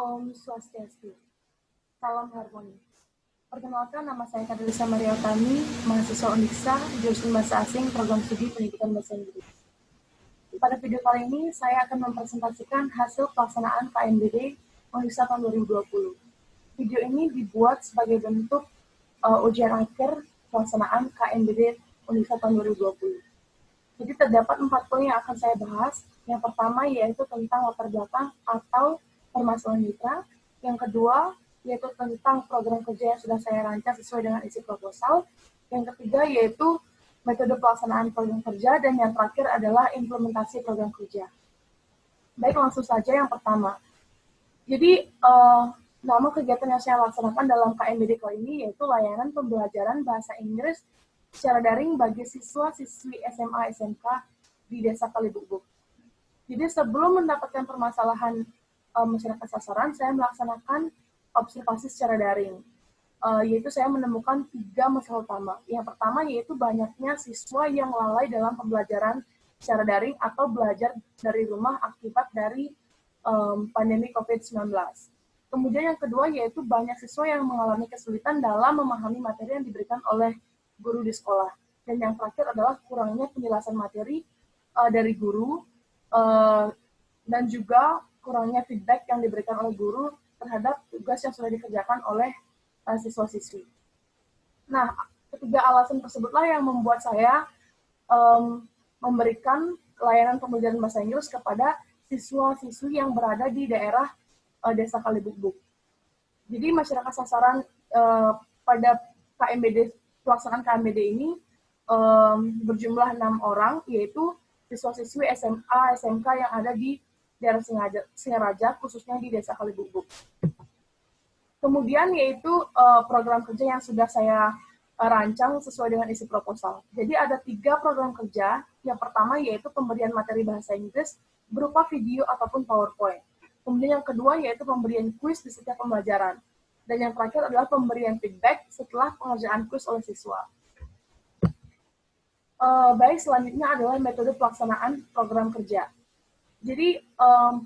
Om Swastiastu. Salam harmoni. Perkenalkan, nama saya Kadalisa Maria Utami, mahasiswa Uniksa, jurusan Bahasa Asing, Program Studi Pendidikan Bahasa Inggris. Pada video kali ini, saya akan mempresentasikan hasil pelaksanaan KMBD Uniksa tahun 2020. Video ini dibuat sebagai bentuk ujian akhir pelaksanaan KMBD Uniksa tahun 2020. Jadi terdapat 4 poin yang akan saya bahas. Yang pertama yaitu tentang latar belakang atau permasalahan mitra. Yang kedua yaitu tentang program kerja yang sudah saya rancang sesuai dengan isi proposal. Yang ketiga yaitu metode pelaksanaan program kerja, dan yang terakhir adalah implementasi program kerja. Baik, langsung saja yang pertama. Jadi nama kegiatan yang saya laksanakan dalam KMBD kali ini yaitu layanan pembelajaran bahasa Inggris secara daring bagi siswa-siswi SMA SMK di Desa Kalibubuk. Jadi sebelum mendapatkan permasalahan masyarakat sasaran, saya melaksanakan observasi secara daring. Yaitu saya menemukan 3 masalah utama. Yang pertama yaitu banyaknya siswa yang lalai dalam pembelajaran secara daring atau belajar dari rumah akibat dari pandemi COVID-19. Kemudian yang kedua yaitu banyak siswa yang mengalami kesulitan dalam memahami materi yang diberikan oleh guru di sekolah. Dan yang terakhir adalah kurangnya penjelasan materi dari guru dan juga kurangnya feedback yang diberikan oleh guru terhadap tugas yang sudah dikerjakan oleh siswa-siswi. Nah, ketiga alasan tersebutlah yang membuat saya memberikan layanan pembelajaran bahasa Inggris kepada siswa-siswi yang berada di daerah Desa Kalibubuk. Jadi masyarakat sasaran pada KMBD, pelaksanaan KMBD ini berjumlah 6 orang, yaitu siswa-siswi SMA, SMK yang ada di daerah Singaraja, khususnya di Desa Kalibubuk. Kemudian yaitu program kerja yang sudah saya rancang sesuai dengan isi proposal. Jadi ada 3 program kerja. Yang pertama yaitu pemberian materi bahasa Inggris berupa video ataupun PowerPoint. Kemudian yang kedua yaitu pemberian kuis di setiap pembelajaran. Dan yang terakhir adalah pemberian feedback setelah pengerjaan kuis oleh siswa. Baik, selanjutnya adalah metode pelaksanaan program kerja. Jadi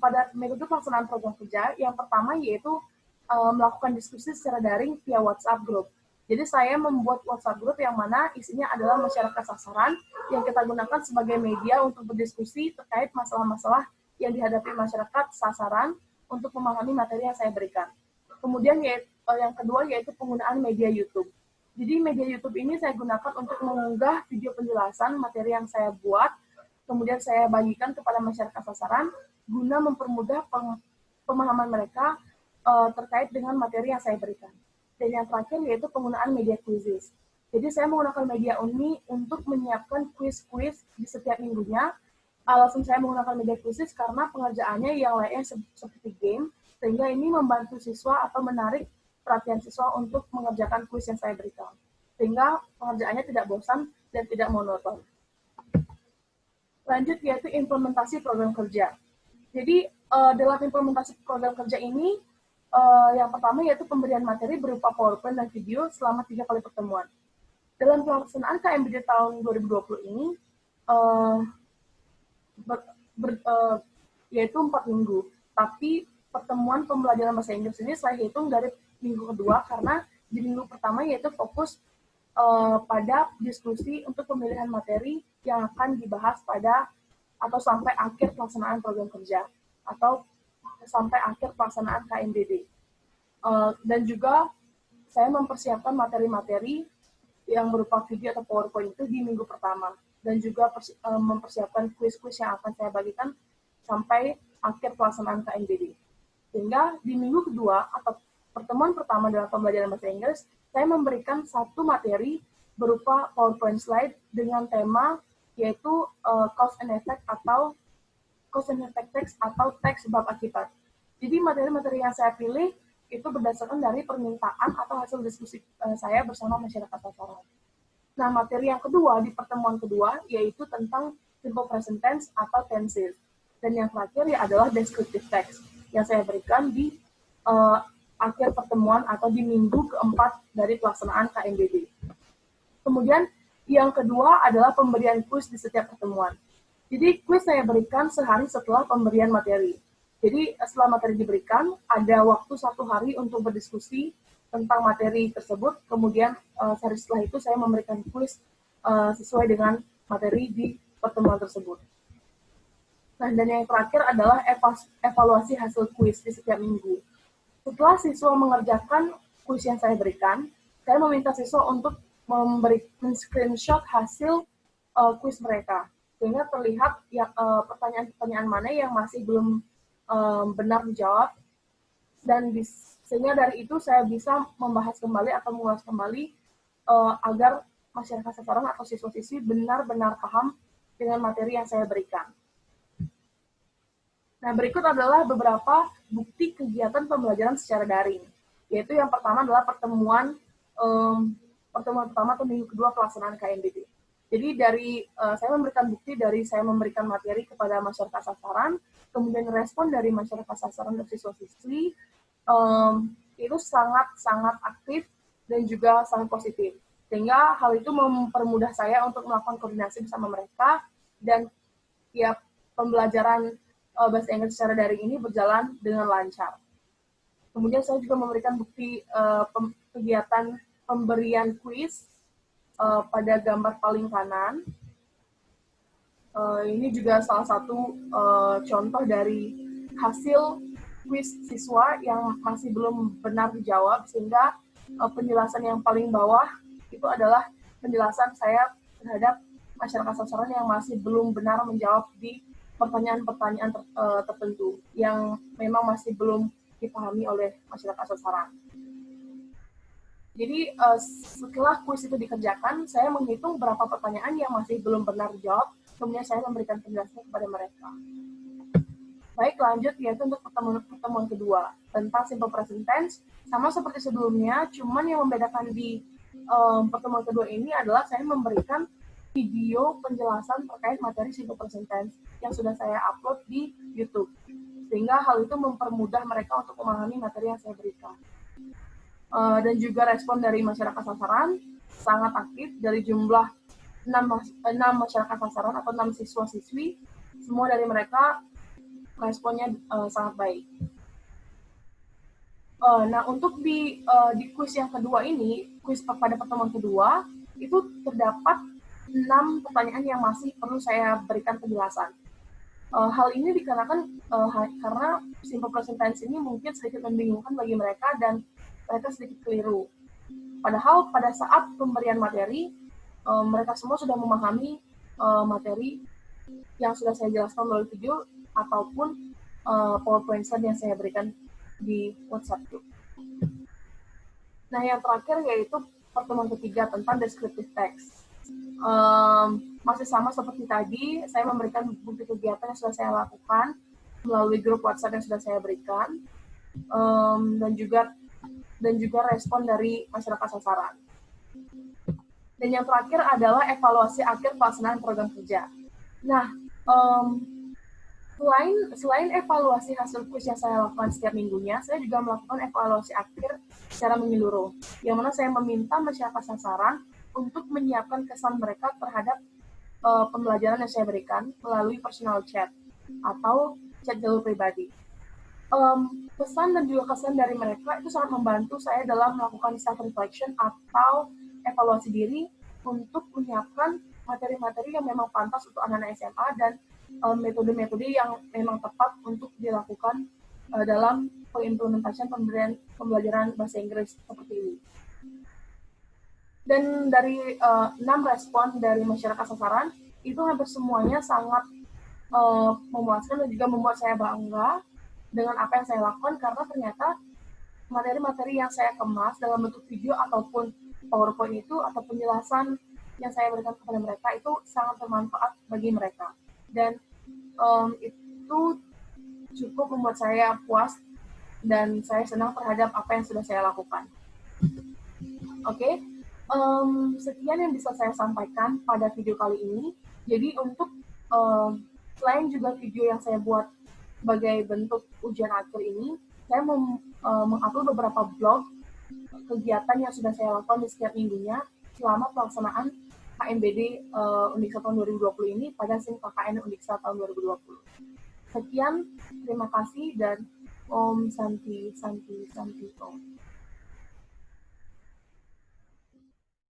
pada metode pelaksanaan program kerja, yang pertama yaitu melakukan diskusi secara daring via WhatsApp group. Jadi saya membuat WhatsApp group yang mana isinya adalah masyarakat sasaran yang kita gunakan sebagai media untuk berdiskusi terkait masalah-masalah yang dihadapi masyarakat sasaran untuk memahami materi yang saya berikan. Kemudian yang kedua yaitu penggunaan media YouTube. Jadi media YouTube ini saya gunakan untuk mengunggah video penjelasan materi yang saya buat, kemudian saya bagikan kepada masyarakat sasaran guna mempermudah pemahaman mereka terkait dengan materi yang saya berikan. Dan yang terakhir yaitu penggunaan media quizzes. Jadi saya menggunakan media ini untuk menyiapkan quiz-quiz di setiap minggunya. Alasan saya menggunakan media quizzes karena pengerjaannya yang lainnya seperti game, sehingga ini membantu siswa atau menarik perhatian siswa untuk mengerjakan kuis yang saya berikan. Sehingga pengerjaannya tidak bosan dan tidak monoton. Lanjut yaitu implementasi program kerja. Jadi dalam implementasi program kerja ini, yang pertama yaitu pemberian materi berupa PowerPoint dan video selama 3 kali pertemuan. Dalam pelaksanaan KMBD tahun 2020 ini, yaitu 4 minggu. Tapi pertemuan pembelajaran bahasa Inggris ini saya hitung dari minggu kedua, karena di minggu pertama yaitu fokus pada diskusi untuk pemilihan materi yang akan dibahas pada atau sampai akhir pelaksanaan program kerja atau sampai akhir pelaksanaan KMBD. Dan juga saya mempersiapkan materi-materi yang berupa video atau PowerPoint itu di minggu pertama, dan juga mempersiapkan kuis-kuis yang akan saya bagikan sampai akhir pelaksanaan KMBD. Sehingga di minggu kedua atau pertemuan pertama dalam pembelajaran bahasa Inggris, saya memberikan 1 materi berupa PowerPoint slide dengan tema yaitu cause and effect atau cause and effect text atau teks sebab akibat. Jadi materi-materi yang saya pilih itu berdasarkan dari permintaan atau hasil diskusi saya bersama masyarakat sasaran. Nah, materi yang kedua di pertemuan kedua yaitu tentang simple present tense atau tenses. Dan yang terakhir ya adalah descriptive text yang saya berikan di akhir pertemuan atau di minggu keempat dari pelaksanaan KMBD. Kemudian yang kedua adalah pemberian kuis di setiap pertemuan. Jadi kuis saya berikan sehari setelah pemberian materi. Jadi setelah materi diberikan, ada waktu 1 hari untuk berdiskusi tentang materi tersebut. Kemudian sehari setelah itu saya memberikan kuis sesuai dengan materi di pertemuan tersebut. Nah, dan yang terakhir adalah evaluasi hasil kuis di setiap minggu. Setelah siswa mengerjakan kuis yang saya berikan, saya meminta siswa untuk memberikan screenshot hasil kuis mereka, sehingga terlihat pertanyaan-pertanyaan mana yang masih belum benar dijawab, dan sehingga dari itu saya bisa membahas kembali atau mengulas kembali agar masyarakat sasaran atau siswa-siswi benar-benar paham dengan materi yang saya berikan. Nah, berikut adalah beberapa bukti kegiatan pembelajaran secara daring, yaitu yang pertama adalah pertemuan pertama atau minggu kedua pelaksanaan KMBD. Jadi saya memberikan bukti dari saya memberikan materi kepada masyarakat sasaran, kemudian respon dari masyarakat sasaran dan siswa-siswi itu sangat-sangat aktif dan juga sangat positif. Sehingga hal itu mempermudah saya untuk melakukan koordinasi bersama mereka, dan ya pembelajaran bahasa Inggris secara daring ini berjalan dengan lancar. Kemudian saya juga memberikan bukti kegiatan pemberian kuis pada gambar paling kanan. Ini juga salah satu contoh dari hasil kuis siswa yang masih belum benar dijawab, sehingga penjelasan yang paling bawah itu adalah penjelasan saya terhadap masyarakat sasaran yang masih belum benar menjawab di pertanyaan-pertanyaan tertentu yang memang masih belum dipahami oleh masyarakat sasaran. Jadi setelah kuis itu dikerjakan, saya menghitung berapa pertanyaan yang masih belum benar dijawab, kemudian saya memberikan penjelasan kepada mereka. Baik, lanjut yaitu untuk pertemuan kedua tentang simple present tense, sama seperti sebelumnya, cuman yang membedakan di pertemuan kedua ini adalah saya memberikan video penjelasan terkait materi simple present tense yang sudah saya upload di YouTube, sehingga hal itu mempermudah mereka untuk memahami materi yang saya berikan. Dan juga respon dari masyarakat sasaran sangat aktif. Dari jumlah 6 masyarakat sasaran atau 6 siswa-siswi, semua dari mereka responnya sangat baik. Nah, untuk di kuis yang kedua ini, kuis pada pertemuan kedua, itu terdapat 6 pertanyaan yang masih perlu saya berikan penjelasan. Hal ini dikarenakan karena simple present tense ini mungkin sedikit membingungkan bagi mereka dan mereka sedikit keliru. Padahal pada saat pemberian materi, mereka semua sudah memahami materi yang sudah saya jelaskan melalui video ataupun PowerPoint slide yang saya berikan di WhatsApp group. Nah, yang terakhir yaitu pertemuan ketiga tentang descriptive text. Masih sama seperti tadi, saya memberikan bukti kegiatan yang sudah saya lakukan melalui grup WhatsApp yang sudah saya berikan, dan juga respon dari masyarakat sasaran. Dan yang terakhir adalah evaluasi akhir pelaksanaan program kerja. Nah, selain evaluasi hasil kuis yang saya lakukan setiap minggunya, saya juga melakukan evaluasi akhir secara menyeluruh, yang mana saya meminta masyarakat sasaran untuk menyiapkan kesan mereka terhadap pembelajaran yang saya berikan melalui personal chat atau chat jalur pribadi. Pesan dan juga kesan dari mereka itu sangat membantu saya dalam melakukan self-reflection atau evaluasi diri untuk menyiapkan materi-materi yang memang pantas untuk anak-anak SMA dan metode-metode yang memang tepat untuk dilakukan dalam pengimplementasian pembelajaran bahasa Inggris seperti ini. Dan dari 6 respon dari masyarakat sasaran, itu hampir semuanya sangat memuaskan dan juga membuat saya bangga dengan apa yang saya lakukan, karena ternyata materi-materi yang saya kemas dalam bentuk video ataupun PowerPoint itu atau penjelasan yang saya berikan kepada mereka itu sangat bermanfaat bagi mereka. Dan itu cukup membuat saya puas dan saya senang terhadap apa yang sudah saya lakukan. Oke. Sekian yang bisa saya sampaikan pada video kali ini. Jadi untuk selain juga video yang saya buat sebagai bentuk ujian akhir ini, saya mengupload beberapa blog kegiatan yang sudah saya lakukan di setiap minggunya selama pelaksanaan KMBD Undiksa tahun 2020 ini pada SIM KKN Undiksa tahun 2020. Sekian, terima kasih dan Om Santi Santi Santi Om.